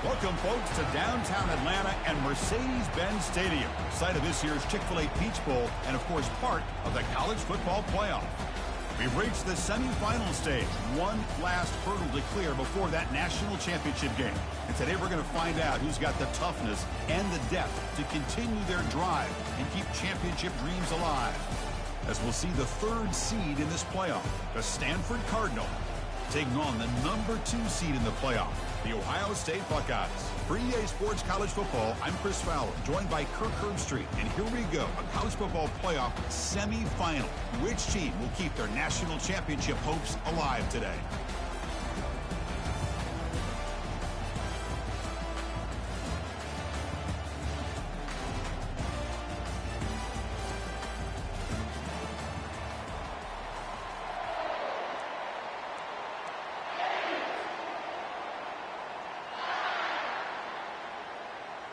Welcome, folks, to downtown Atlanta and Mercedes-Benz Stadium, site of this year's Chick-fil-A Peach Bowl and, of course, part of the college football playoff. We've reached the semifinal stage, one last hurdle to clear before that national championship game. And today we're going to find out who's got the toughness and the depth to continue their drive and keep championship dreams alive. As we'll see the third seed in this playoff, the Stanford Cardinal, taking on the number 2 seed in the playoff, the Ohio State Buckeyes. For EA Sports College Football, I'm Chris Fowler, joined by Kirk Herbstreit. And here we go, a college football playoff semifinal. Which team will keep their national championship hopes alive today?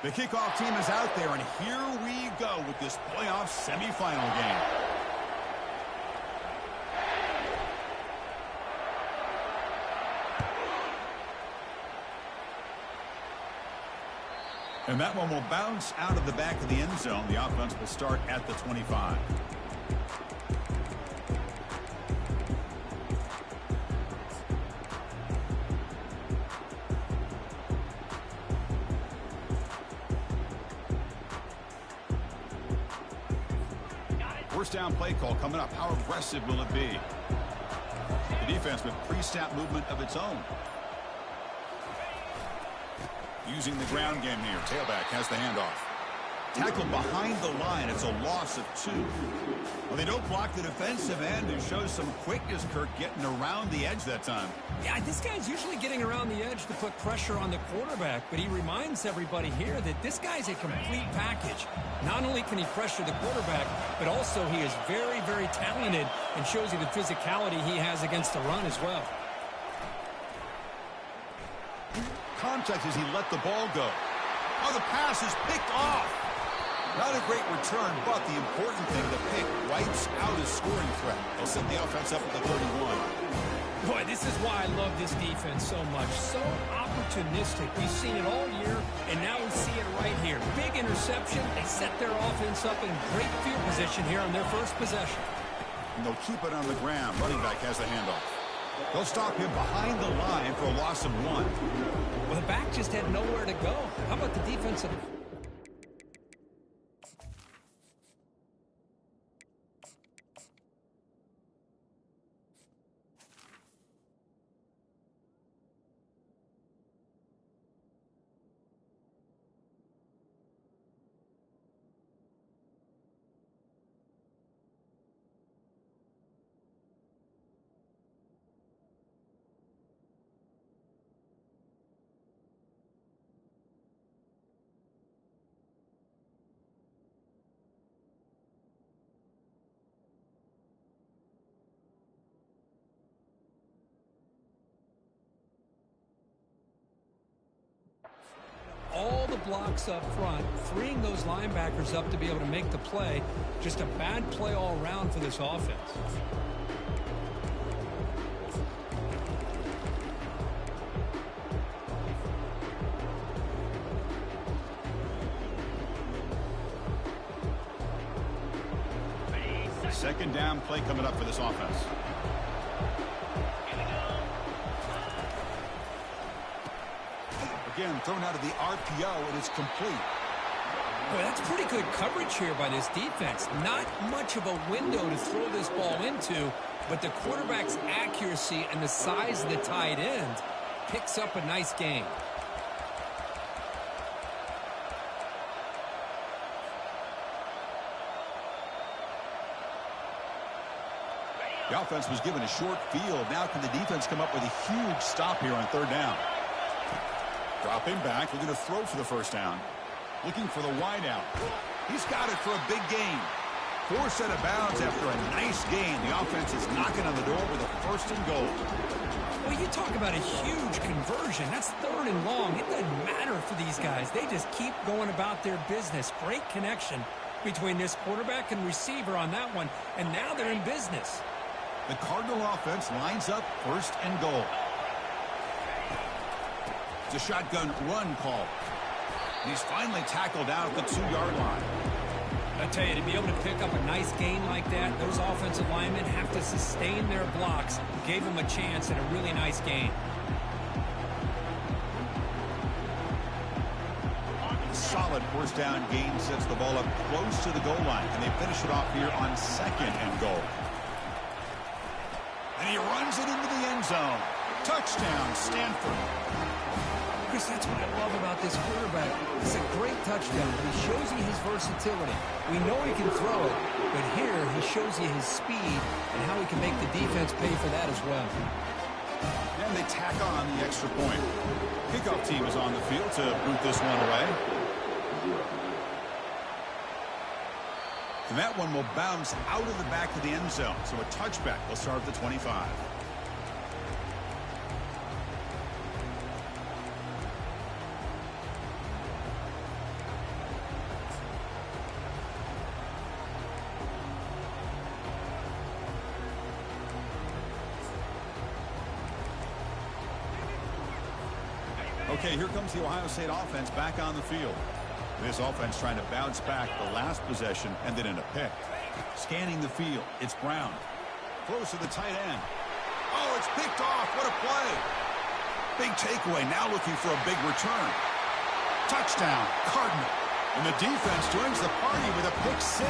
The kickoff team is out there, and here we go with this playoff semifinal game. And that one will bounce out of the back of the end zone. The offense will start at the 25. First down play call coming up. How aggressive will it be? The defense with pre-snap movement of its own. Using the ground game here. Tailback has the handoff. Tackled behind the line. It's a loss of 2. Well, they don't block the defensive end, who shows some quickness, Kirk, getting around the edge that time. Yeah, this guy's usually getting around the edge to put pressure on the quarterback, but he reminds everybody here that this guy's a complete package. Not only can he pressure the quarterback, but also he is very, very talented and shows you the physicality he has against the run as well. Contact as he let the ball go. Oh, the pass is picked off. Not a great return, but the important thing, the pick wipes out his scoring threat. They'll set the offense up at the 31. Boy, this is why I love this defense so much. So opportunistic. We've seen it all year, and now we see it right here. Big interception. They set their offense up in great field position here on their first possession. And they'll keep it on the ground. Running back has the handoff. They'll stop him behind the line for a loss of 1. Well, the back just had nowhere to go. How about the defensive... all the blocks up front, freeing those linebackers up to be able to make the play. Just a bad play all around for this offense. Second down play coming up for this offense. Again, thrown out of the RPO, and it's complete. Boy, that's pretty good coverage here by this defense. Not much of a window to throw this ball into, but the quarterback's accuracy and the size of the tight end picks up a nice gain. The offense was given a short field. Now can the defense come up with a huge stop here on third down? Dropping back, looking to throw for the first down. Looking for the wide out. He's got it for a big gain. 4 set of bounds after a nice gain. The offense is knocking on the door with a first and goal. Well, you talk about a huge conversion. That's third and long. It doesn't matter for these guys. They just keep going about their business. Great connection between this quarterback and receiver on that one. And now they're in business. The Cardinal offense lines up first and goal. It's a shotgun run call. He's finally tackled out at the 2-yard line. I tell you, to be able to pick up a nice gain like that, those offensive linemen have to sustain their blocks. Gave him a chance and a really nice gain. Solid first down gain sets the ball up close to the goal line. Can they finish it off here on 2nd and goal? And he runs it into the end zone. Touchdown, Stanford. Chris, that's what I love about this quarterback. It's a great touchdown, but he shows you his versatility. We know he can throw it, but here he shows you his speed and how he can make the defense pay for that as well. And they tack on the extra point. Kickoff team is on the field to boot this one away. And that one will bounce out of the back of the end zone. So a touchback will start at the 25. Okay, here comes the Ohio State offense back on the field. This offense trying to bounce back the last possession and then in a pick. Scanning the field, it's Brown. Close to the tight end. Oh, it's picked off. What a play. Big takeaway. Now looking for a big return. Touchdown, Cardinal. And the defense joins the party with a pick 6.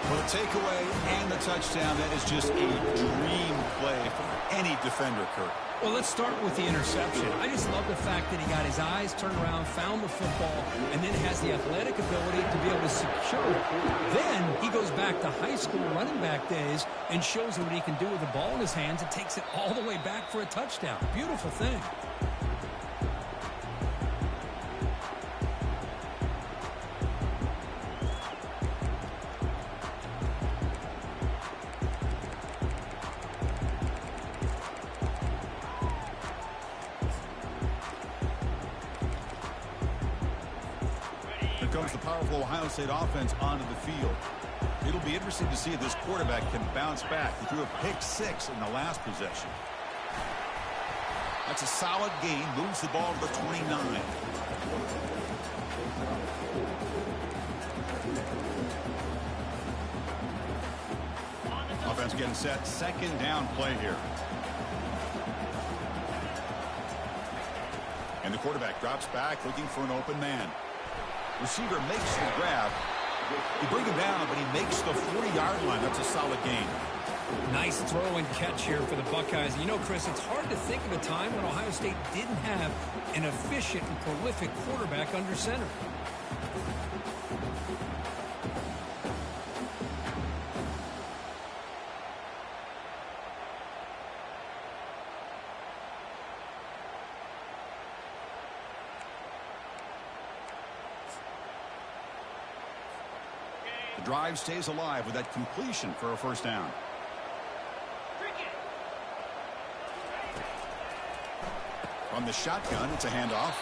For the takeaway and the touchdown, that is just a dream play for any defender, Kurt. Well, let's start with the interception. I just love the fact that he got his eyes turned around, found the football, and then has the athletic ability to be able to secure it. Then he goes back to high school running back days and shows you what he can do with the ball in his hands and takes it all the way back for a touchdown. Beautiful thing. Comes the powerful Ohio State offense onto the field. It'll be interesting to see if this quarterback can bounce back. He threw a pick 6 in the last possession. That's a solid gain. Moves the ball to the 29. Offense getting set. 2nd down play here. And the quarterback drops back looking for an open man. Receiver makes the grab. You bring him down, but he makes the 40-yard line. That's a solid gain. Nice throw and catch here for the Buckeyes. You know, Chris, it's hard to think of a time when Ohio State didn't have an efficient and prolific quarterback under center. Drive stays alive with that completion for a first down. From the shotgun, it's a handoff.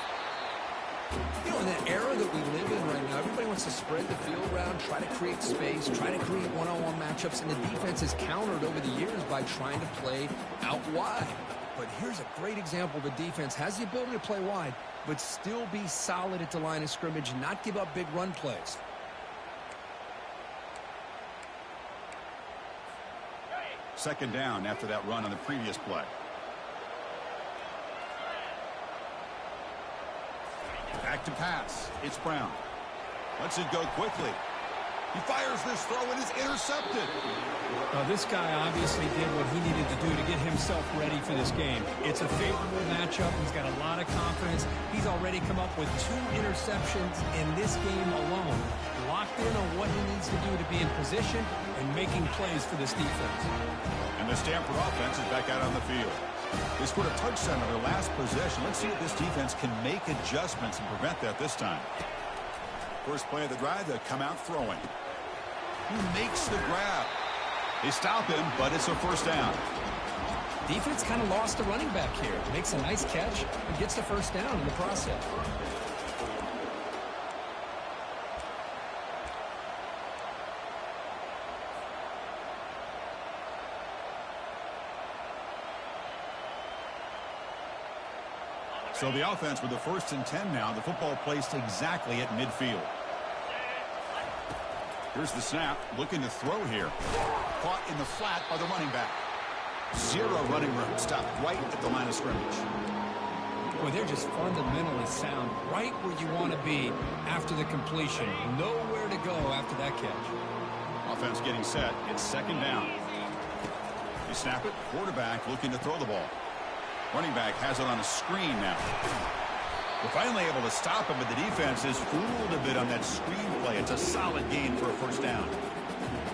You know, in that era that we live in right now, everybody wants to spread the field around, try to create space, try to create one-on-one matchups, and the defense is countered over the years by trying to play out wide. But here's a great example. The defense has the ability to play wide, but still be solid at the line of scrimmage, not give up big run plays. Second down after that run on the previous play. Back to pass. It's Brown. Lets it go quickly. He fires this throw and is intercepted. This guy obviously did what he needed to do to get himself ready for this game. It's a favorable matchup. He's got a lot of confidence. He's already come up with 2 interceptions in this game alone. Locked in on what he needs to do to be in position and making plays for this defense. And the Stanford offense is back out on the field. They scored a touchdown on their last possession. Let's see if this defense can make adjustments and prevent that this time. First play of the drive, they come out throwing. He makes the grab. They stop him, but it's a first down. Defense kind of lost the running back here. Makes a nice catch and gets the first down in the process. So the offense with the 1st and 10 now. The football placed exactly at midfield. Here's the snap. Looking to throw here. Caught in the flat by the running back. 0 running room. Stopped right at the line of scrimmage. Well, they're just fundamentally sound right where you want to be after the completion. Nowhere to go after that catch. Offense getting set. It's 2nd down. You snap it. Quarterback looking to throw the ball. Running back has it on a screen now. We're finally able to stop him, but the defense is fooled a bit on that screen play. It's a solid gain for a 1st down.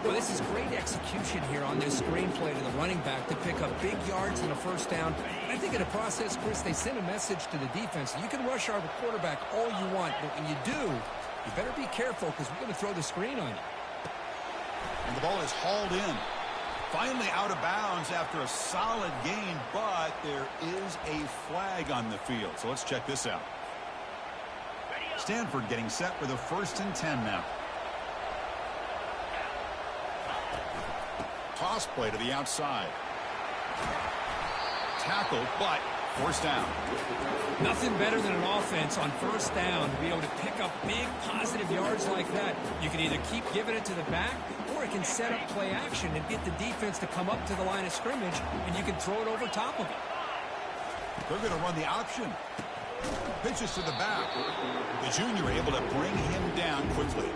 Well, this is great execution here on this screen play to the running back to pick up big yards and a 1st down. I think in the process, Chris, they sent a message to the defense. You can rush our quarterback all you want, but when you do, you better be careful because we're going to throw the screen on you. And the ball is hauled in. Finally out of bounds after a solid gain, but there is a flag on the field. So let's check this out. Stanford getting set for the 1st and 10 now. Toss play to the outside. Tackle, but 1st down. Nothing better than an offense on 1st down to be able to pick up big positive yards like that. You can either keep giving it to the back, or it can set up play action and get the defense to come up to the line of scrimmage, and you can throw it over top of it. They're going to run the option. Pitches to the back. The junior able to bring him down quickly.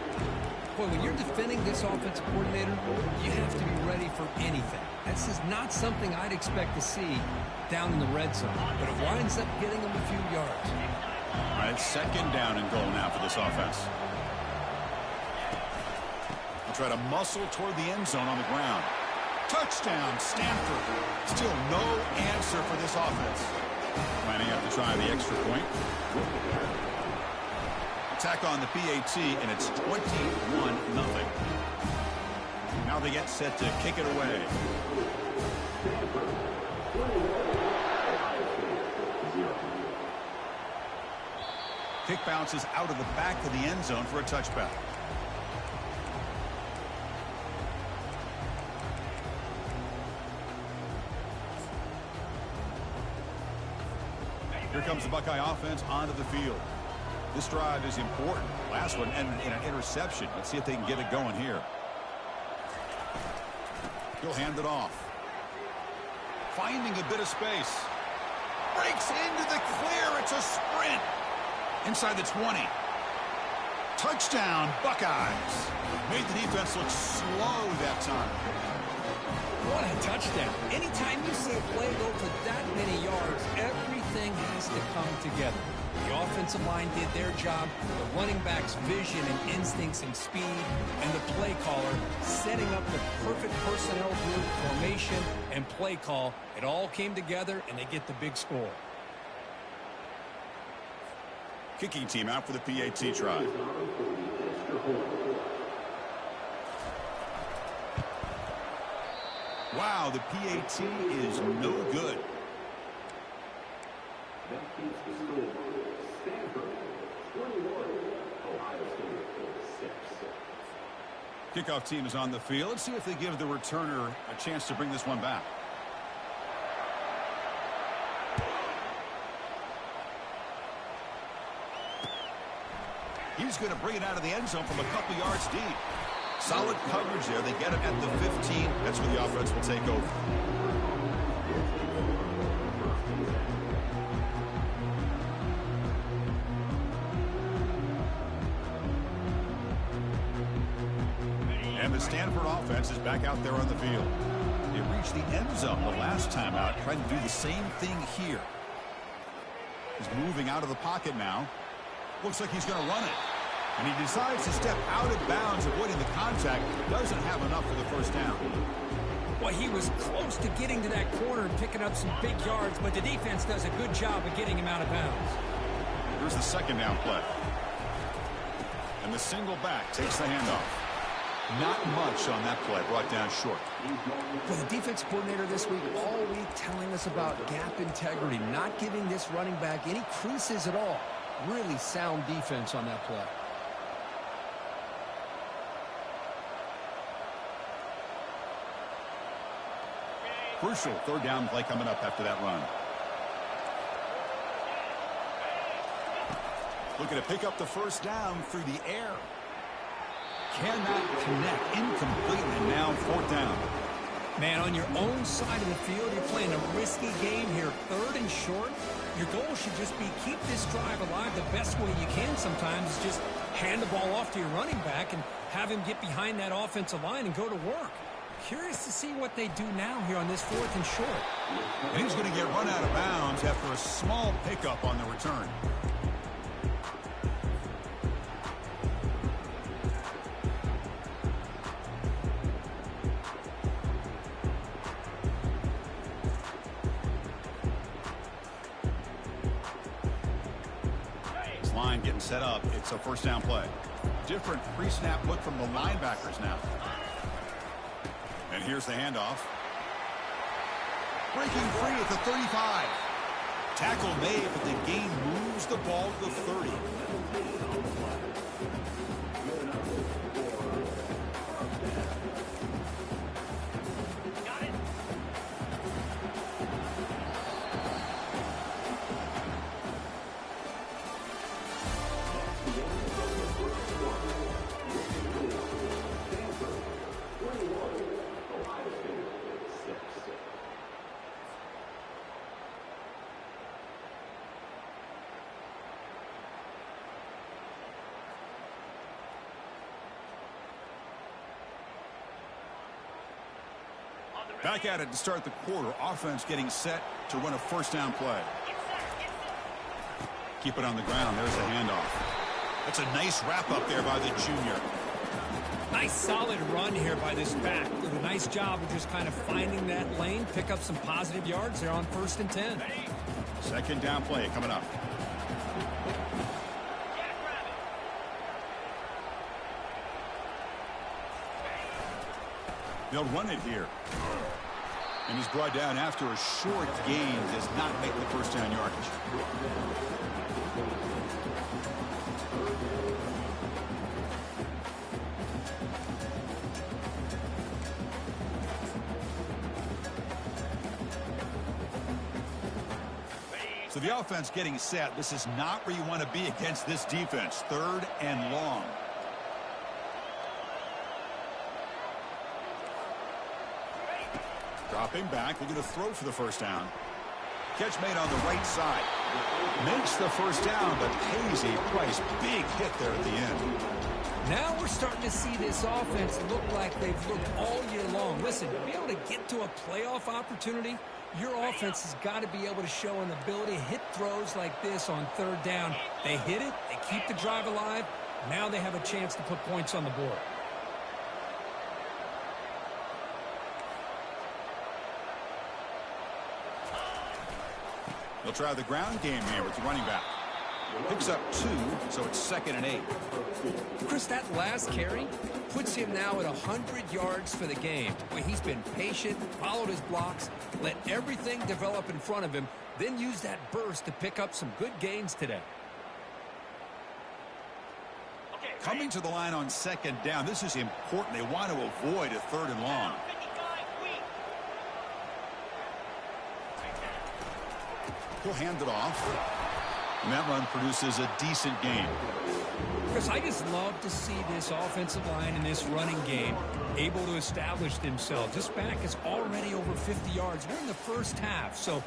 Boy, when you're defending this offensive coordinator, you have to be ready for anything. This is not something I'd expect to see down in the red zone, but it winds up getting them a few yards. All right, 2nd down and goal now for this offense. They'll try to muscle toward the end zone on the ground. Touchdown, Stanford. Still no answer for this offense. Planning up to try the extra point. Attack on the PAT, and it's 21-0. Now they get set to kick it away. Kick bounces out of the back of the end zone for a touchback. Here comes the Buckeye offense onto the field. This drive is important. Last one ended in an interception. Let's see if they can get it going here. He'll hand it off. Finding a bit of space. Breaks into the clear. It's a sprint. Inside the 20. Touchdown, Buckeyes. Made the defense look slow that time. What a touchdown. Anytime you see a play go for that many yards, everything has to come together. The offensive line did their job, the running back's vision and instincts and speed, and the play caller setting up the perfect personnel group, formation, and play call. It all came together, and they get the big score. Kicking team out for the PAT try. Wow, the PAT is no good. Kickoff team is on the field. Let's see if they give the returner a chance to bring this one back. He's going to bring it out of the end zone from a couple yards deep. Solid coverage there. They get it at the 15. That's where the offense will take over. And the Stanford offense is back out there on the field. They reached the end zone the last time out, trying to do the same thing here. He's moving out of the pocket now. Looks like he's going to run it. And he decides to step out of bounds, avoiding the contact. Doesn't have enough for the first down. Well, he was close to getting to that corner and picking up some big yards, but the defense does a good job of getting him out of bounds. Here's the second down play. And the single back takes the handoff. Not much on that play, brought down short. For the defense coordinator this week, all week telling us about gap integrity, not giving this running back any creases at all. Really sound defense on that play. Crucial third down play coming up after that run. Looking to pick up the first down through the air. Cannot connect. Incomplete, and now fourth down. Man, on your own side of the field, you're playing a risky game here. 3rd and short. Your goal should just be keep this drive alive the best way you can sometimes is just hand the ball off to your running back and have him get behind that offensive line and go to work. Curious to see what they do now here on this 4th and short. And he's going to get run out of bounds after a small pickup on the return. Line getting set up. It's a first down play. Different pre-snap look from the linebackers now. And here's the handoff. Breaking free at the 35. Tackle made, but the gain moves the ball to the 30. Back at it to start the quarter. Offense getting set to run a first down play. Keep it on the ground. There's the handoff. That's a nice wrap up there by the junior. Nice solid run here by this back. Did a nice job of just kind of finding that lane, pick up some positive yards there on 1st and 10. Second down play coming up. They'll run it here. And he's brought down after a short gain. Does not make the first down yardage. So the offense getting set. This is not where you want to be against this defense. 3rd and long. Dropping back, looking to throw for the first down. Catch made on the right side. Makes the first down, but pays a price. Big hit there at the end. Now we're starting to see this offense look like they've looked all year long. Listen, to be able to get to a playoff opportunity, your offense has got to be able to show an ability to hit throws like this on 3rd down. They hit it, they keep the drive alive. Now they have a chance to put points on the board. They'll try the ground game here with the running back. Picks up 2, so it's 2nd and 8. Chris, that last carry puts him now at 100 yards for the game. Well, he's been patient, followed his blocks, let everything develop in front of him, then use that burst to pick up some good gains today. Coming to the line on 2nd down. This is important. They want to avoid a 3rd and long. He'll hand it off. And that run produces a decent gain. Chris, I just love to see this offensive line in this running game able to establish themselves. This back is already over 50 yards. We're in the first half, so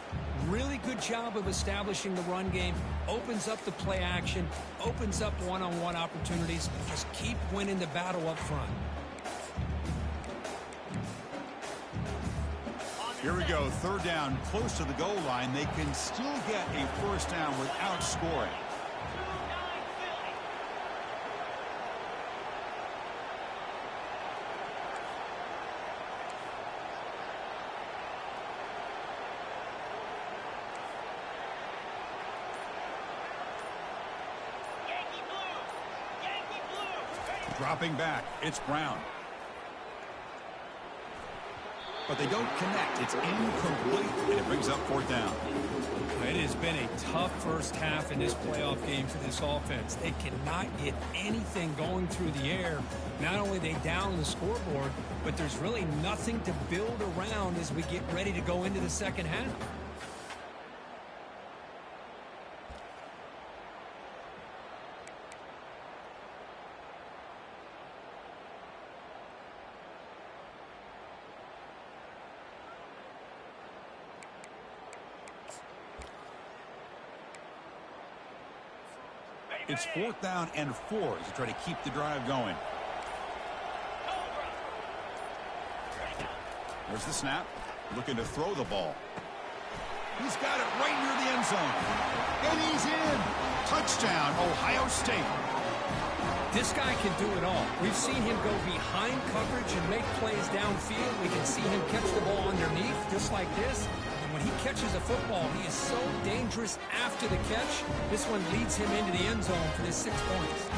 really good job of establishing the run game. Opens up the play action, opens up one-on-one opportunities. Just keep winning the battle up front. Here we go, 3rd down, close to the goal line. They can still get a first down without scoring. Dropping back, it's Brown. But they don't connect. It's incomplete, and it brings up 4th down. It has been a tough first half in this playoff game for this offense. They cannot get anything going through the air. Not only are they down the scoreboard, but there's really nothing to build around as we get ready to go into the second half. It's 4th down and 4 to try to keep the drive going. There's the snap. Looking to throw the ball. He's got it right near the end zone. And he's in. Touchdown, Ohio State. This guy can do it all. We've seen him go behind coverage and make plays downfield. We can see him catch the ball underneath just like this. And when he catches a football, he is so dangerous after the catch. This one leads him into the end zone for his 6 points.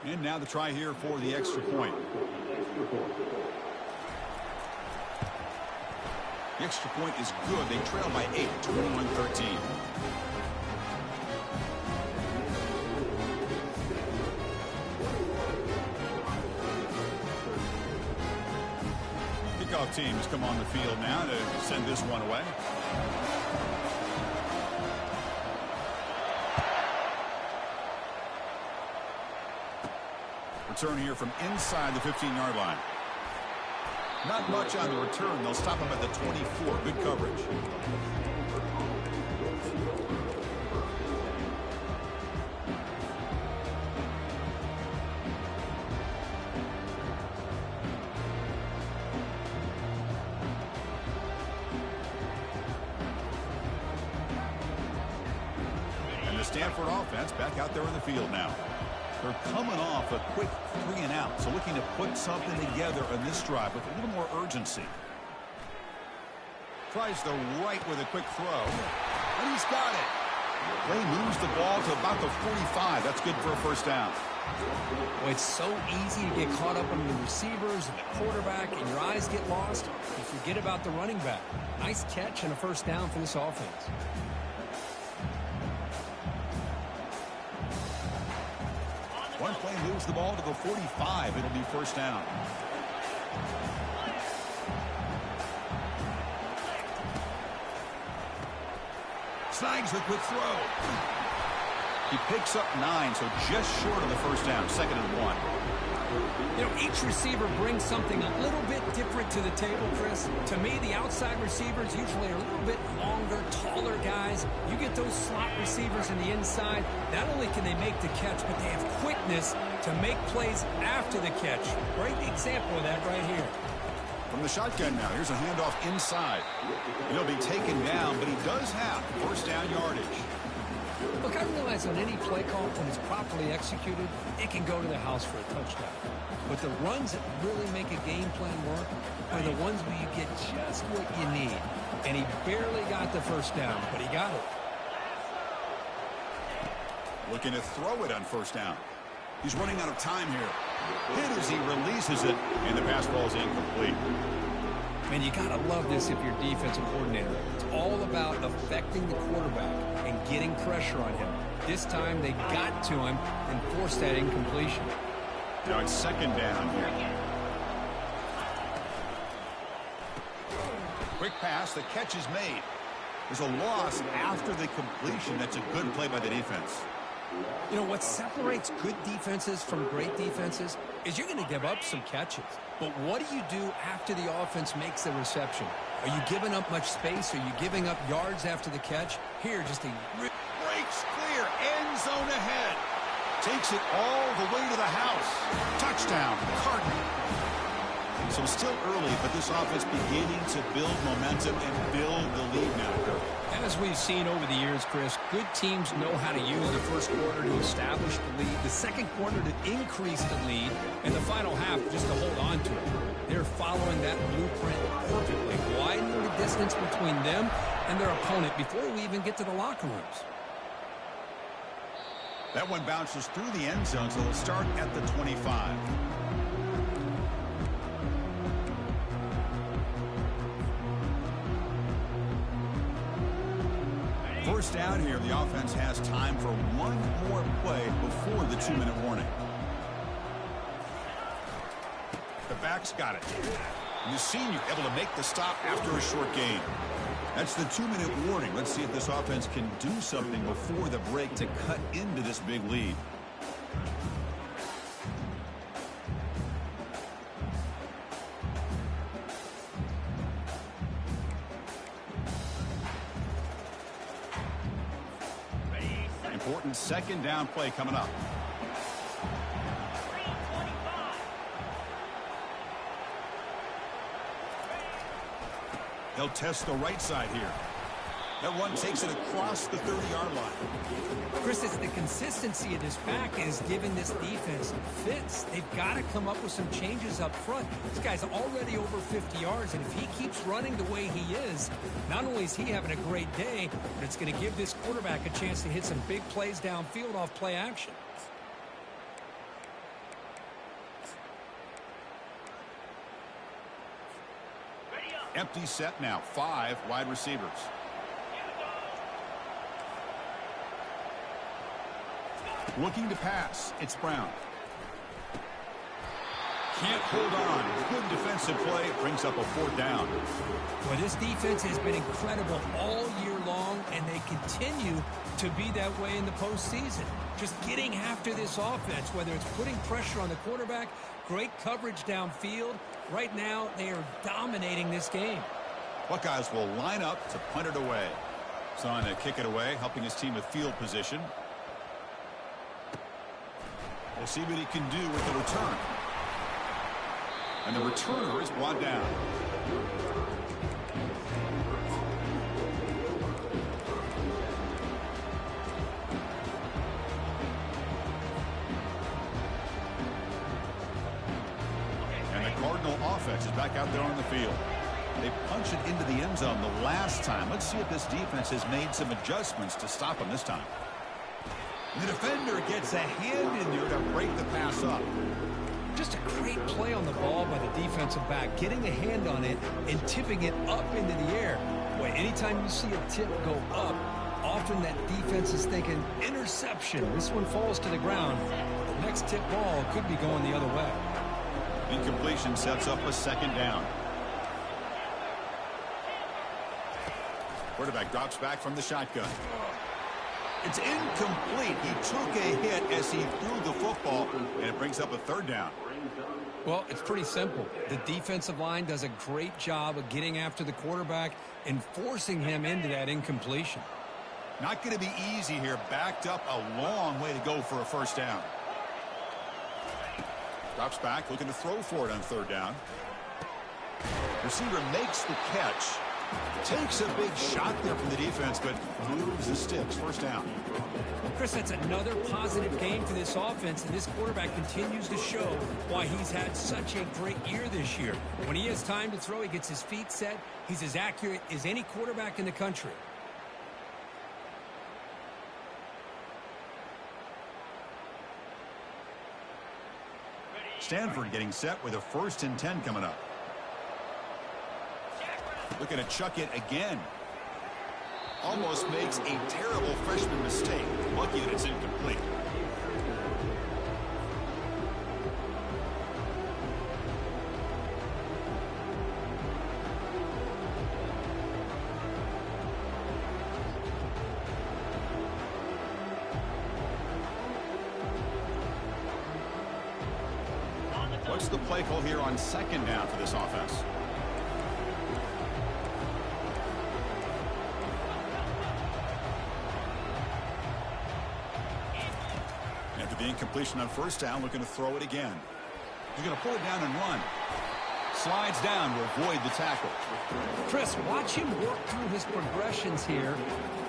And now the try here for the extra point. The extra point is good. They trail by 8, 21-13. Kickoff teams come on the field now to send this one away. Return here from inside the 15-yard line. Not much on the return. They'll stop him at the 24. Good coverage. And the Stanford offense back out there in the field now. They're coming off a quick 3 and out, so looking to put something together on this drive with a little more urgency. Tries the right with a quick throw, and he's got it. They moves the ball to about the 45. That's good for a first down. Well, it's so easy to get caught up on the receivers and the quarterback, and your eyes get lost. You forget about the running back. Nice catch and a first down for this offense. One play moves the ball to the 45. It'll be first down. Snags the quick throw. He picks up 9, so just short of the first down. 2nd and 1. You know, each receiver brings something a little bit different to the table, Chris. To me, the outside receivers usually are a little bit longer, taller guys. You get those slot receivers in the inside, not only can they make the catch, but they have quickness to make plays after the catch. Great example of that right here. From the shotgun now, here's a handoff inside. He'll be taken down, but he does have first down yardage. Look, I realize on any play call, when it's properly executed, it can go to the house for a touchdown. But the runs that really make a game plan work are the ones where you get just what you need. And he barely got the first down, but he got it. Looking to throw it on first down. He's running out of time here. Hit as he releases it, and the pass ball is incomplete. And you got to love this if you're defensive coordinator. It's all about affecting the quarterback and getting pressure on him. This time they got to him and forced that incompletion. Now it's 2nd down here. Quick pass, the catch is made. There's a loss after the completion. That's a good play by the defense. You know, what separates good defenses from great defenses is you're going to give up some catches. But what do you do after the offense makes the reception? Are you giving up much space? Are you giving up yards after the catch? Here, just a breaks clear, end zone ahead. Takes it all the way to the house. Touchdown, Cardinal. So still early, but this offense beginning to build momentum and build the lead now. As we've seen over the years, Chris, good teams know how to use the first quarter to establish the lead, the second quarter to increase the lead, and the final half just to hold on to it. They're following that blueprint perfectly, widening the distance between them and their opponent before we even get to the locker rooms. That one bounces through the end zone, so they'll start at the 25. First down here, the offense has time for one more play before the 2-minute warning. The back's got it. And the senior able to make the stop after a short gain. That's the 2-minute warning. Let's see if this offense can do something before the break to cut into this big lead. Important second down play coming up. They'll test the right side here. That one takes it across the 30-yard line. Chris, it's the consistency of this back is giving this defense fits. They've got to come up with some changes up front. This guy's already over 50 yards, and if he keeps running the way he is, not only is he having a great day, but it's going to give this quarterback a chance to hit some big plays downfield off play action. Empty set now. 5 wide receivers. Looking to pass. It's Brown. Can't hold on. Good defensive play. Brings up a 4th down. Well, this defense has been incredible all year long, and they continue to be that way in the postseason. Just getting after this offense, whether it's putting pressure on the quarterback, great coverage downfield. Right now, they are dominating this game. Buckeyes will line up to punt it away. Son to kick it away, helping his team with field position. We'll see what he can do with the return. And the returner is brought down. And the Cardinal offense is back out there on the field. They punched it into the end zone the last time. Let's see if this defense has made some adjustments to stop him this time. The defender gets a hand in there to break the pass up. Just a great play on the ball by the defensive back, getting a hand on it and tipping it up into the air. Boy, anytime you see a tip go up, often that defense is thinking interception. This one falls to the ground. The next tip ball could be going the other way. Incompletion sets up a 2nd down. Quarterback drops back from the shotgun. It's incomplete. He took a hit as he threw the football, and it brings up a 3rd down. Well, it's pretty simple. The defensive line does a great job of getting after the quarterback and forcing him into that incompletion. Not going to be easy here. Backed up a long way to go for a 1st down. Drops back, looking to throw for it on 3rd down. Receiver makes the catch. Takes a big shot there from the defense, but moves the sticks. 1st down. Chris, that's another positive game for this offense, and this quarterback continues to show why he's had such a great year this year. When he has time to throw, he gets his feet set. He's as accurate as any quarterback in the country. Stanford getting set with a 1st and 10 coming up. Looking to chuck it again. Almost makes a terrible freshman mistake. Lucky that it's incomplete. What's the play call here on 2nd down for this offense? The incompletion on 1st down, looking to throw it again. He's going to pull it down and run. Slides down to avoid the tackle. Chris, watch him work through his progressions here.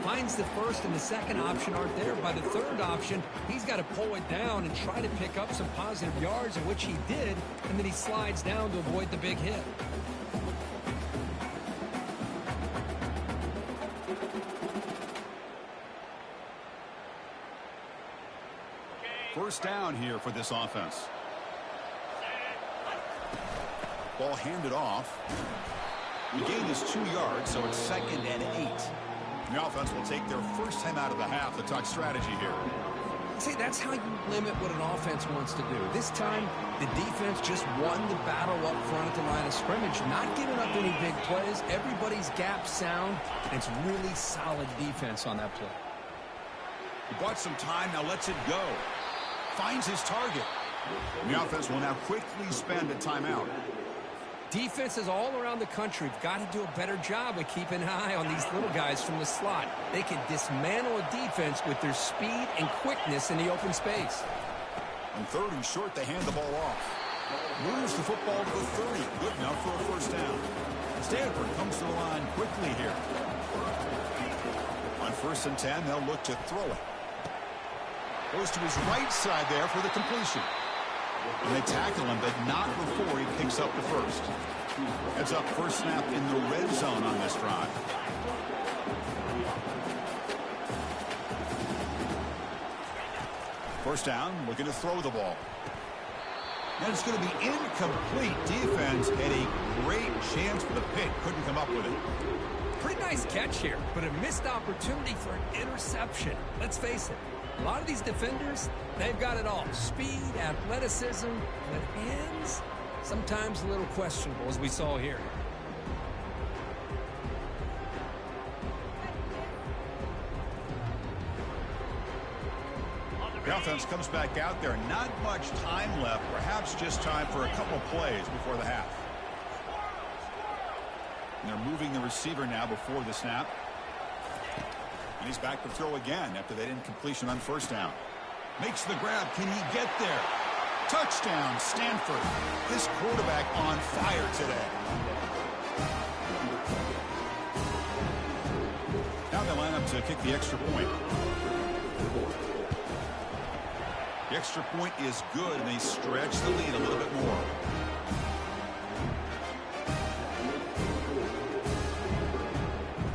Finds the 1st and the 2nd option aren't there. By the 3rd option, he's got to pull it down and try to pick up some positive yards, in which he did, and then he slides down to avoid the big hit. First down here for this offense. Ball handed off. The gain is 2 yards, so it's 2nd and 8. The offense will take their first time out of the half to talk strategy here. I'd say that's how you limit what an offense wants to do. This time, the defense just won the battle up front at the line of scrimmage, not giving up any big plays. Everybody's gap sound, and it's really solid defense on that play. He bought some time, now lets it go. Finds his target. The offense will now quickly spend a timeout. Defenses all around the country have got to do a better job of keeping an eye on these little guys from the slot. They can dismantle a defense with their speed and quickness in the open space. On 3rd and short, they hand the ball off. Moves the football to the 30. Good enough for a first down. Stanford comes to the line quickly here. On 1st and 10, they'll look to throw it. Goes to his right side there for the completion. And they tackle him, but not before he picks up the first. Heads up first snap in the red zone on this drive. First down, looking to throw the ball. And it's going to be incomplete. Defense had a great chance for the pick. Couldn't come up with it. Pretty nice catch here, but a missed opportunity for an interception. Let's face it, a lot of these defenders, they've got it all. Speed, athleticism, but hands, sometimes a little questionable, as we saw here. The offense comes back out there. Not much time left. Perhaps just time for a couple plays before the half. And they're moving the receiver now before the snap. And he's back to throw again after that incompletion on first down. Makes the grab. Can he get there? Touchdown, Stanford. This quarterback on fire today. Now they line up to kick the extra point. The extra point is good, and they stretch the lead a little bit more.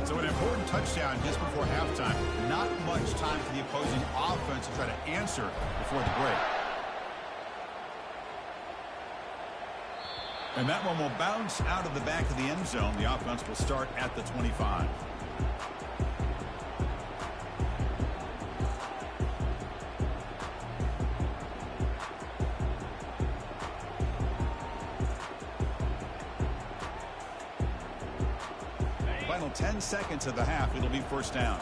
So an important touchdown just before halftime. Not much time for the opposing offense to try to answer before the break. And that one will bounce out of the back of the end zone. The offense will start at the 25. Final 10 seconds of the half. It'll be first down.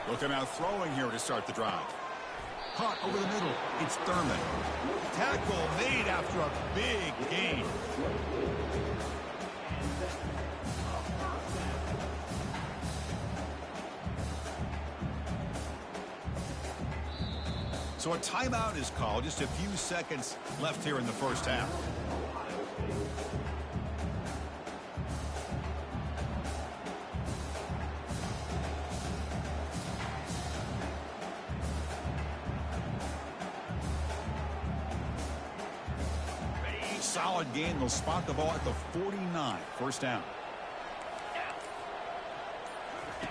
Looking out throwing here to start the drive. Caught over the middle. It's Thurman. Tackle made after a big gain. So a timeout is called. Just a few seconds left here in the first half. Solid gain. They'll spot the ball at the 49. First down.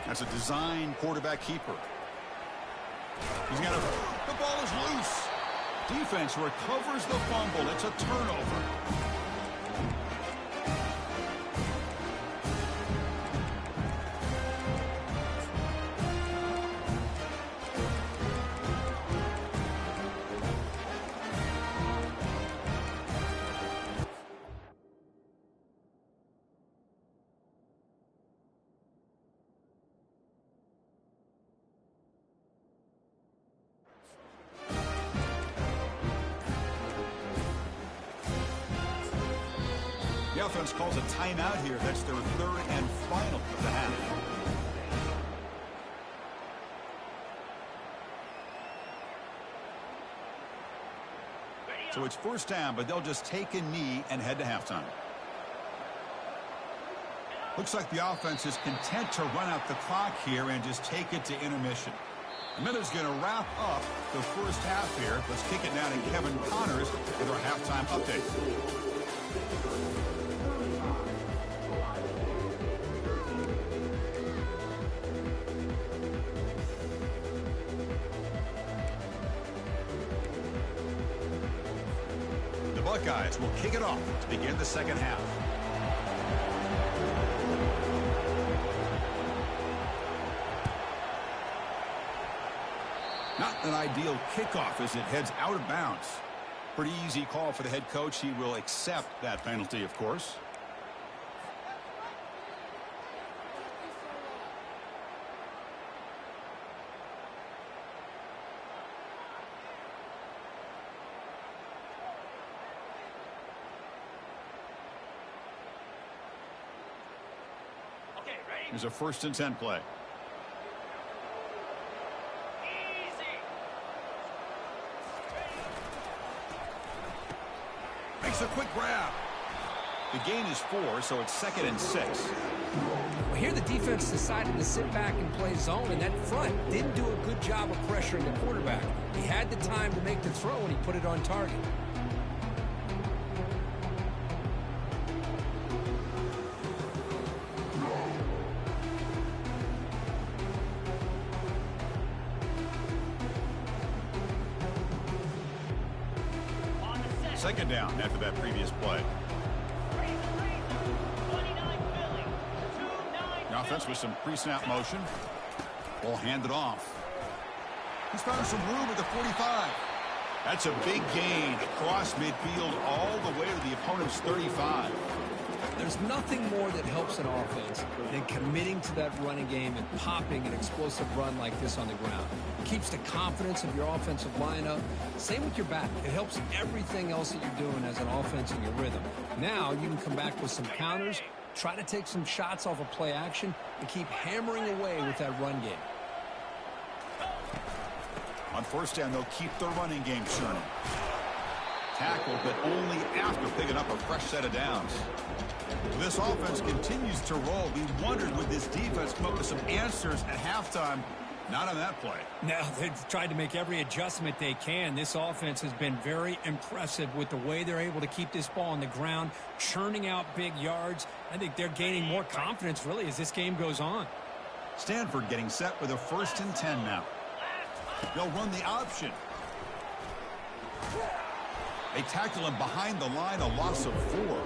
That's a design quarterback keeper. He's got the ball is loose. Defense recovers the fumble. It's a turnover. The offense calls a timeout here. That's their third and final of the half. So it's first down, but they'll just take a knee and head to halftime. Looks like the offense is content to run out the clock here and just take it to intermission. And Miller's going to wrap up the first half here. Let's kick it down to Kevin Connors with our halftime update. Buckeyes will kick it off to begin the second half. Not an ideal kickoff as it heads out of bounds. Pretty easy call for the head coach. He will accept that penalty, of course. Here's a 1st and 10 play. Makes a quick grab. The gain is 4, so it's 2nd and 6. Well, here the defense decided to sit back and play zone, and that front didn't do a good job of pressuring the quarterback. He had the time to make the throw, and he put it on target. Second down after that previous play. The offense with some pre-snap motion. Ball handed off. He's found some room at the 45. That's a big gain across midfield all the way to the opponent's 35. There's nothing more that helps an offense than committing to that running game and popping an explosive run like this on the ground. It keeps the confidence of your offensive line up. Same with your back. It helps everything else that you're doing as an offense in your rhythm. Now you can come back with some counters, try to take some shots off of play action, and keep hammering away with that run game. On 1st down, they'll keep the running game churning. Tackle, but only after picking up a fresh set of downs. This offense continues to roll. We wondered, would this defense come up with some answers at halftime? Not on that play. Now, they've tried to make every adjustment they can. This offense has been very impressive with the way they're able to keep this ball on the ground, churning out big yards. I think they're gaining more confidence, really, as this game goes on. Stanford getting set with a 1st and 10 now. They'll run the option. They tackle him behind the line, a loss of 4.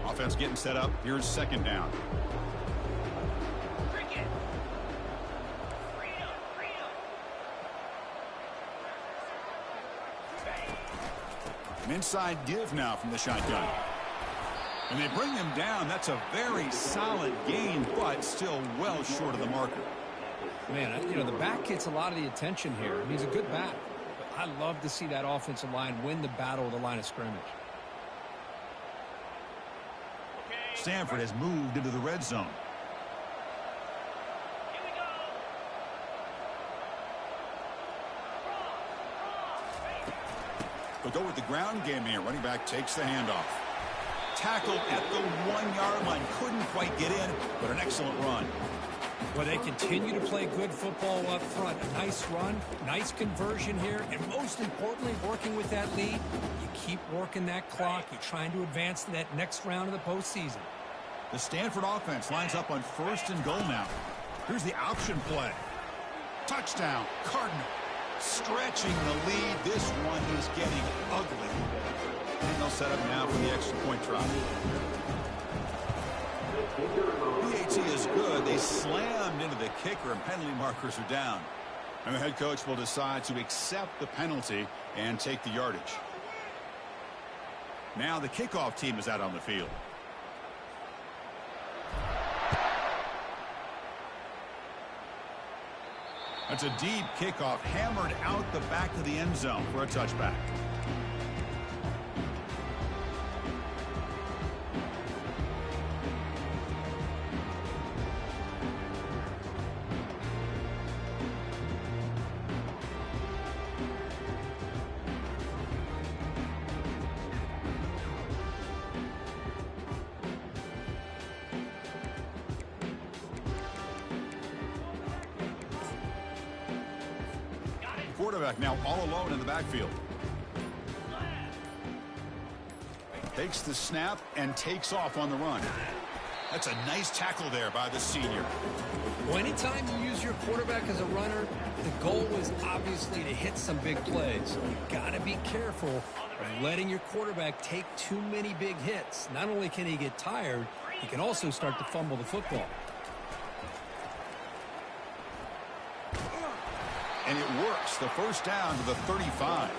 Offense getting set up. Here's 2nd down. An inside give now from the shotgun. And they bring him down. That's a very solid gain, but still well short of the marker. Man, you know, the back gets a lot of the attention here. I mean, he's a good back. But I love to see that offensive line win the battle of the line of scrimmage. Stanford has moved into the red zone. They'll go with the ground game here. Running back takes the handoff. Tackled at the 1-yard line. Couldn't quite get in, but an excellent run. Well, they continue to play good football up front. A nice run, nice conversion here, and most importantly, working with that lead, you keep working that clock. You're trying to advance to that next round of the postseason. The Stanford offense lines up on 1st and goal now. Here's the option play. Touchdown, Cardinal. Stretching the lead. This one is getting ugly. And they'll set up now for the extra point try. PAT is good. They slammed into the kicker, and penalty markers are down. And the head coach will decide to accept the penalty and take the yardage. Now the kickoff team is out on the field. That's a deep kickoff, hammered out the back of the end zone for a touchback. Quarterback now all alone in the backfield. Takes the snap and takes off on the run. That's a nice tackle there by the senior. Well, anytime you use your quarterback as a runner, the goal is obviously to hit some big plays. You've got to be careful of letting your quarterback take too many big hits. Not only can he get tired, he can also start to fumble the football. And it works. The first down to the 35.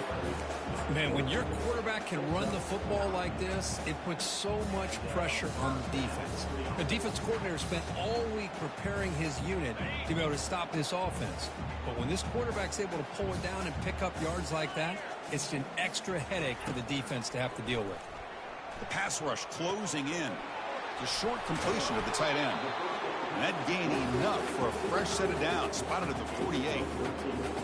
Man, when your quarterback can run the football like this, it puts so much pressure on the defense. The defense coordinator spent all week preparing his unit to be able to stop this offense. But when this quarterback's able to pull it down and pick up yards like that, it's an extra headache for the defense to have to deal with. The pass rush closing in. The short completion of the tight end. And that gained enough for a fresh set of downs, spotted at the 48.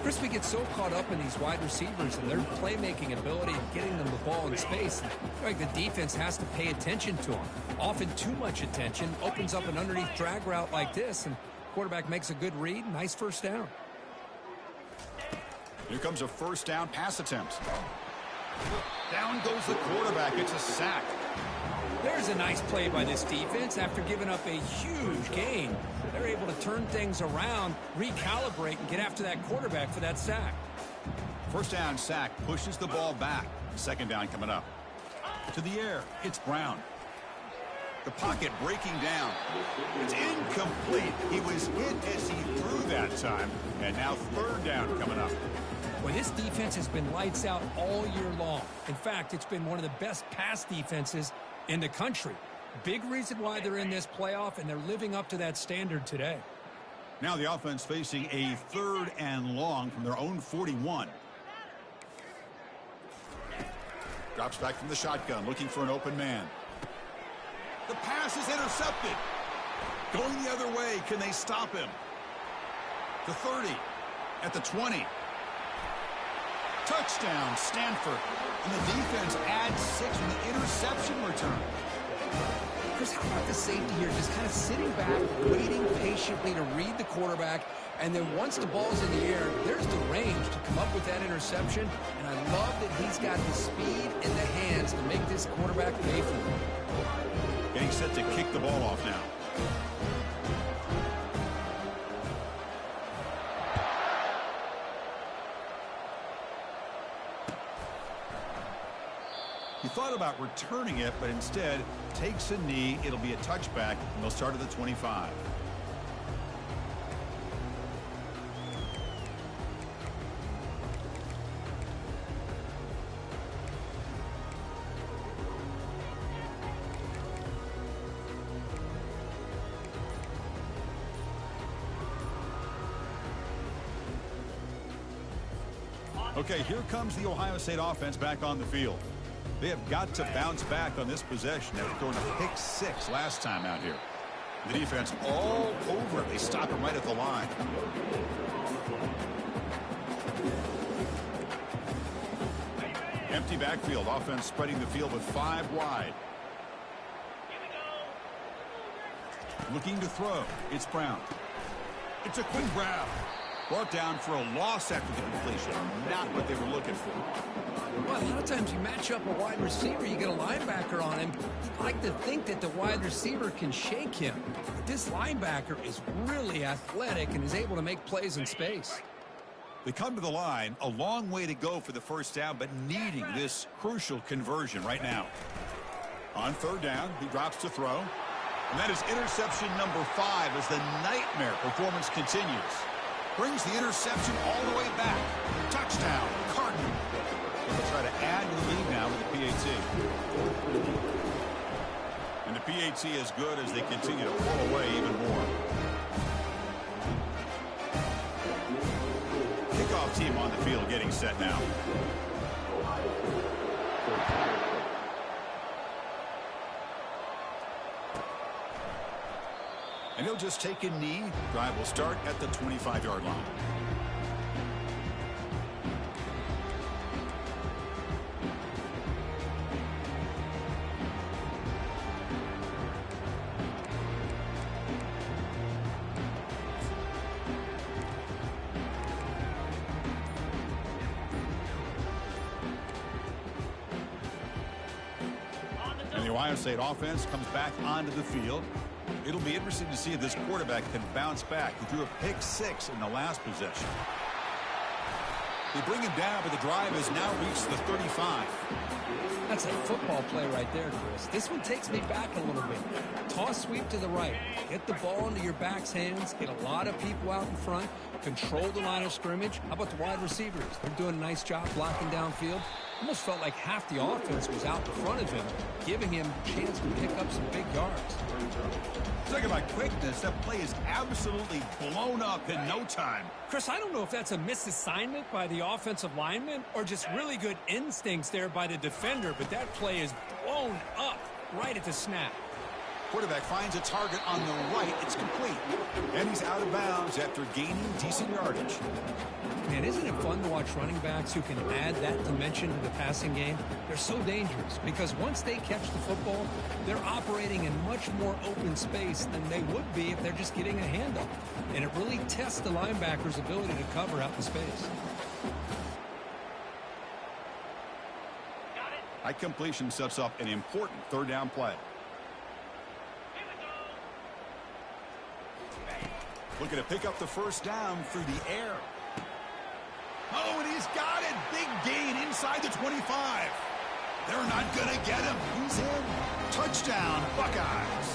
Crispy gets so caught up in these wide receivers and their playmaking ability and getting them the ball in space. Like the defense has to pay attention to them. Often too much attention opens up an underneath drag route like this, and quarterback makes a good read. Nice first down. Here comes a first down pass attempt. Down goes the quarterback. It's a sack. There's a nice play by this defense. After giving up a huge gain, they're able to turn things around, recalibrate, and get after that quarterback for that sack. First down sack pushes the ball back. Second down coming up. To the air, it's Brown. The pocket breaking down. It's incomplete. He was hit as he threw that time. And now third down coming up. Well, this defense has been lights out all year long. In fact, it's been one of the best pass defenses in the country. Big reason why they're in this playoff, and they're living up to that standard today. Now the offense facing a third and long from their own 41. Drops back from the shotgun, looking for an open man. The pass is intercepted. Going the other way, can they stop him? The 30, at the 20. Touchdown, Stanford. And the defense adds 6 from the interception return. Chris, how about the safety here? Just kind of sitting back, waiting patiently to read the quarterback, and then once the ball's in the air, there's the range to come up with that interception. And I love that he's got the speed in the hands to make this quarterback pay for it. Getting set to kick the ball off now. He thought about returning it, but instead takes a knee. It'll be a touchback, and they'll start at the 25. Okay, here comes the Ohio State offense back on the field. They have got to bounce back on this possession after throwing a pick 6 last time out here. The defense all over it. They stop him right at the line. Empty backfield. Offense spreading the field with 5 wide. Looking to throw. It's Brown. It's a quick grab. Brought down for a loss after the completion. Not what they were looking for. Well, a lot of times you match up a wide receiver, you get a linebacker on him. You'd like to think that the wide receiver can shake him. But this linebacker is really athletic and is able to make plays in space. They come to the line, a long way to go for the first down, but needing this crucial conversion right now. On third down, he drops to throw. And that is interception number 5 as the nightmare performance continues. Brings the interception all the way back. Touchdown, Cardinal. They'll try to add to the lead now with the PAT. And the PAT is good as they continue to pull away even more. Kickoff team on the field getting set now. And he'll just take a knee. Drive will start at the 25-yard line. And the Ohio State offense comes back onto the field. It'll be interesting to see if this quarterback can bounce back. He threw a pick 6 in the last possession. They bring him down, but the drive has now reached the 35. That's a football play right there, Chris. This one takes me back a little bit. Toss sweep to the right. Get the ball into your back's hands. Get a lot of people out in front. Control the line of scrimmage. How about the wide receivers? They're doing a nice job blocking downfield. Almost felt like half the offense was out in front of him, giving him a chance to pick up some big yards. Talking about quickness, that play is absolutely blown up in no time. Chris, I don't know if that's a misassignment by the offensive lineman or just really good instincts there by the defender, but that play is blown up right at the snap. Quarterback finds a target on the right. It's complete. And he's out of bounds after gaining decent yardage. Man, isn't it fun to watch running backs who can add that dimension to the passing game? They're so dangerous because once they catch the football, they're operating in much more open space than they would be if they're just getting a handoff. And it really tests the linebacker's ability to cover out in space. High completion sets up an important third down play. Looking to pick up the first down through the air. Oh, and he's got it. Big gain inside the 25. They're not going to get him. He's in. Touchdown, Buckeyes.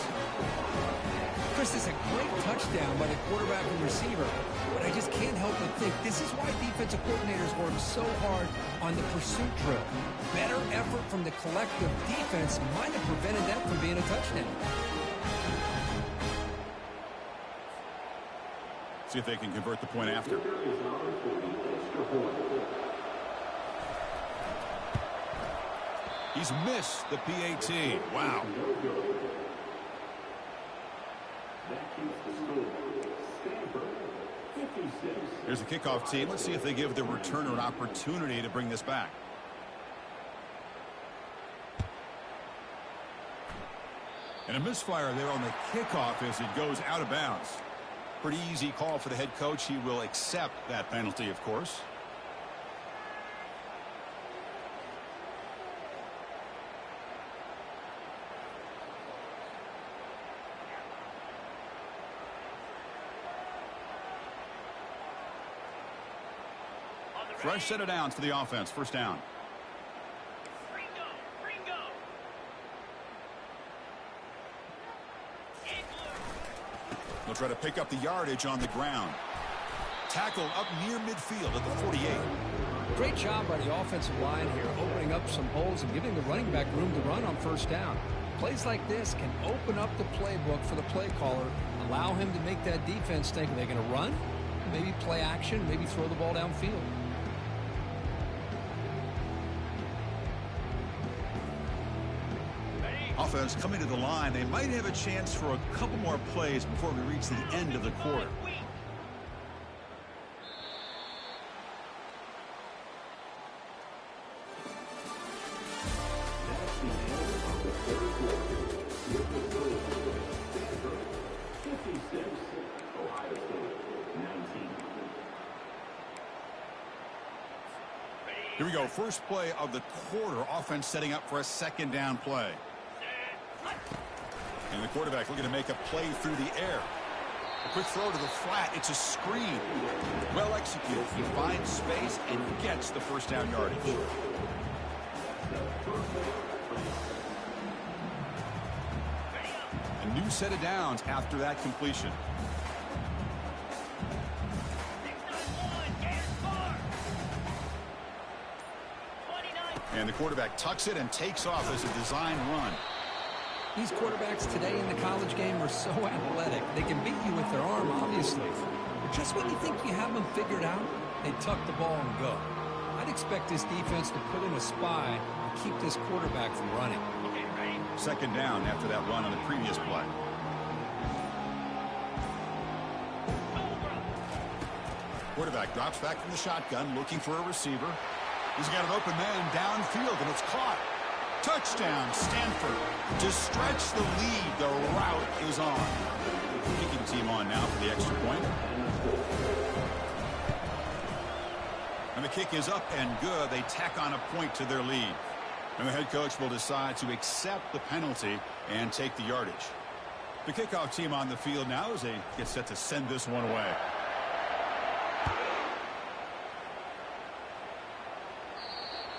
Chris, it's a great touchdown by the quarterback and receiver, but I just can't help but think this is why defensive coordinators work so hard on the pursuit drill. Better effort from the collective defense might have prevented that from being a touchdown. See if they can convert the point after. He's missed the PAT. Wow. Here's the kickoff team. Let's see if they give the returner an opportunity to bring this back. And a misfire there on the kickoff as it goes out of bounds. Pretty easy call for the head coach. He will accept that penalty, of course. Fresh set of downs for the offense. First down. They'll try to pick up the yardage on the ground. Tackle up near midfield at the 48. Great job by the offensive line here, opening up some holes and giving the running back room to run on first down. Plays like this can open up the playbook for the play caller, allow him to make that defense think, are they going to run? Maybe play action, maybe throw the ball downfield. Offense coming to the line. They might have a chance for a couple more plays before we reach the end of the quarter. Here we go. First play of the quarter. Offense setting up for a second down play. And the quarterback looking to make a play through the air. A quick throw to the flat. It's a screen. Well executed. He finds space and gets the first down yardage. A new set of downs after that completion. And the quarterback tucks it and takes off as a design run. These quarterbacks today in the college game are so athletic. They can beat you with their arm, obviously. But just when you think you have them figured out, they tuck the ball and go. I'd expect this defense to put in a spy and keep this quarterback from running. Second down after that run on the previous play. Quarterback drops back from the shotgun, looking for a receiver. He's got an open man downfield, and it's caught. Touchdown, Stanford. To stretch the lead, the route is on. Kicking team on now for the extra point. And the kick is up and good. They tack on a point to their lead. And the head coach will decide to accept the penalty and take the yardage. The kickoff team on the field now as they get set to send this one away.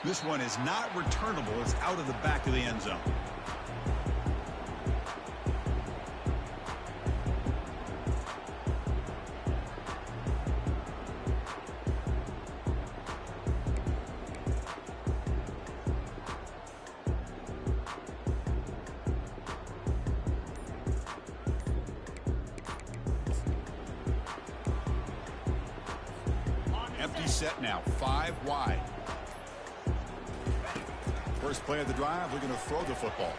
This one is not returnable. It's out of the back of the end zone. Empty set now, 5 wide. First play of the drive, we're going to throw the football.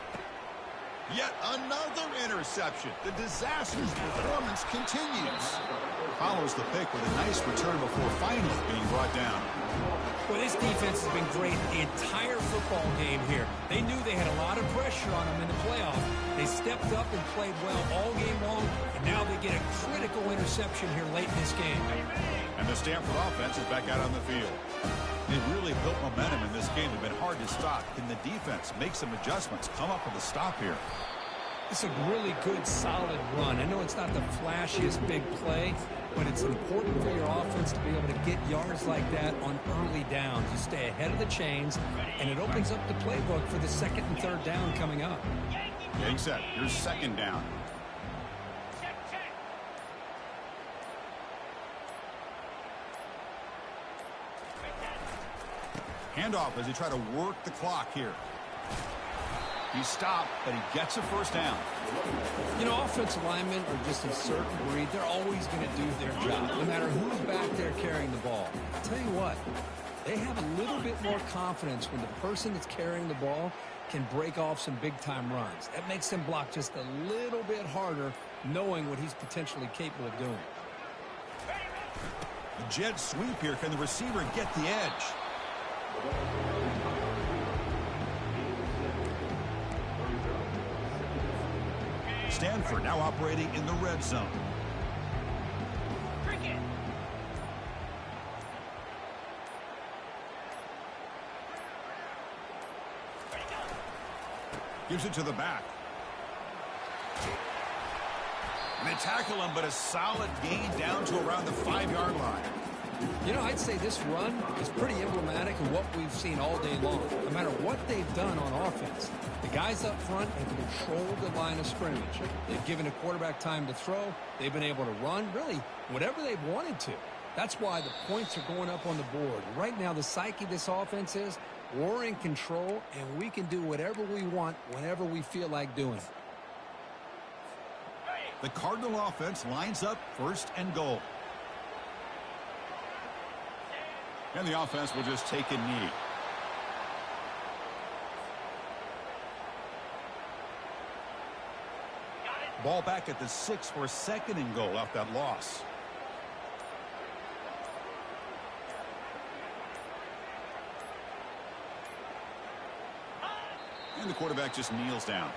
Yet another interception. The disastrous performance continues. Follows the pick with a nice return before finally being brought down. Well, this defense has been great the entire football game here. They knew they had a lot of pressure on them in the playoff. They stepped up and played well all game long, and now they get a critical interception here late in this game. And the Stanford offense is back out on the field. They really built momentum in this game. They've been hard to stop. Can the defense make some adjustments, come up with a stop here? It's a really good, solid run. I know it's not the flashiest big play, but it's important for your offense to be able to get yards like that on early downs. You stay ahead of the chains, and it opens up the playbook for the second and third down coming up. Getting set. Here's second down. Handoff as they try to work the clock here. He stopped, but he gets a first down. You know, offensive linemen are just a certain breed. They're always going to do their job, no matter who's back there carrying the ball. I'll tell you what, they have a little bit more confidence when the person that's carrying the ball can break off some big-time runs. That makes them block just a little bit harder, knowing what he's potentially capable of doing. The jet sweep here. Can the receiver get the edge? Stanford now operating in the red zone. Gives it to the back. And they tackle him, but a solid gain down to around the 5-yard line. You know, I'd say this run is pretty emblematic of what we've seen all day long. No matter what they've done on offense, the guys up front have controlled the line of scrimmage. They've given the quarterback time to throw. They've been able to run, really, whatever they've wanted to. That's why the points are going up on the board. Right now, the psyche of this offense is we're in control, and we can do whatever we want whenever we feel like doing it. The Cardinal offense lines up first and goal. And the offense will just take a knee. Ball back at the 6 for second and goal off that loss. And the quarterback just kneels down.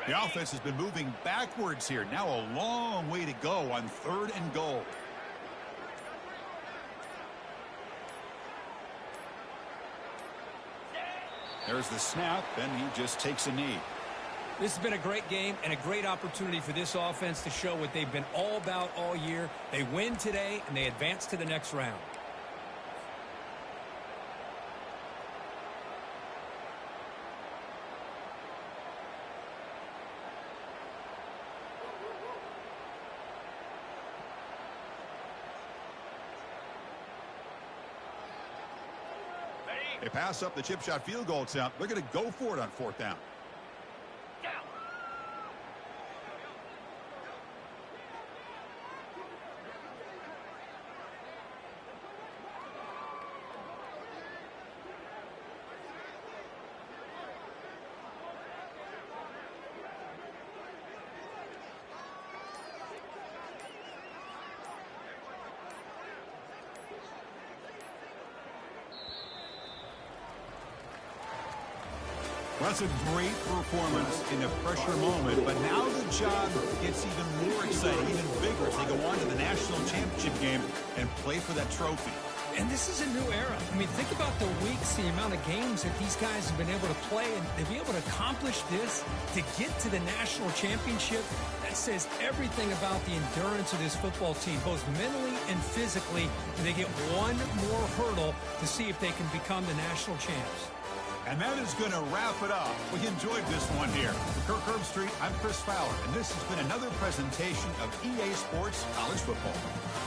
The offense has been moving backwards here. Now a long way to go on third and goal. There's the snap, and he just takes a knee. This has been a great game and a great opportunity for this offense to show what they've been all about all year. They win today, and they advance to the next round. They pass up the chip shot field goal attempt. They're going to go for it on fourth down. Well, that's a great performance in a pressure moment, but now the job gets even more exciting, even bigger as they go on to the national championship game and play for that trophy. And this is a new era. I mean, think about the weeks, the amount of games that these guys have been able to play, and to be able to accomplish this, to get to the national championship, that says everything about the endurance of this football team, both mentally and physically. And they get one more hurdle to see if they can become the national champs. And that is going to wrap it up. We enjoyed this one here. For Kirk Herbstreit, I'm Chris Fowler, and this has been another presentation of EA Sports College Football.